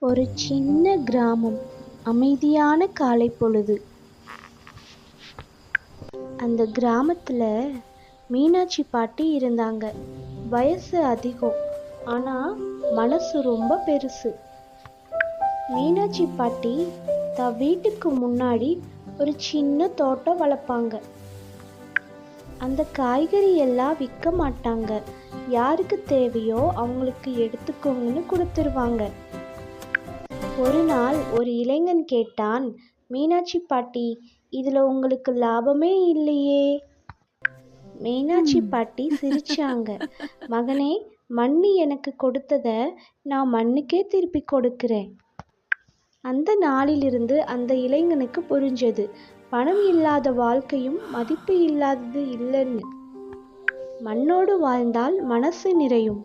ஒரு சின்ன கிராமம். அமைதியான காலை பொழுது. அந்த கிராமத்துல மீனாட்சி பாட்டி இருந்தாங்க. வயசு அதிகம், ஆனா மனசு ரொம்ப பெருசு. மீனாட்சி பாட்டி வீட்டுக்கு முன்னாடி ஒரு சின்ன தோட்டம் வளர்ப்பாங்க. அந்த காய்கறி எல்லாம் விற்க மாட்டாங்க. யாருக்கு தேவையோ அவங்களுக்கு எடுத்துக்கோங்கன்னு கொடுத்துருவாங்க. ஒரு நாள் ஒரு இளைஞன் கேட்டான், மீனாட்சி பாட்டி, இதுல உங்களுக்கு லாபமே இல்லையே. மீனாட்சி பாட்டி சிரிச்சாங்க. மகனே, மண்ணு எனக்கு கொடுத்தத நான் மண்ணுக்கே திருப்பி கொடுக்கிறேன். அந்த நாளிலிருந்து அந்த இளைஞனுக்கு புரிஞ்சது, பணம் இல்லாத வாழ்க்கையும் மதிப்பு இல்லாதது இல்லைன்னு. மண்ணோடு வாழ்ந்தால் மனசு நிறையும்.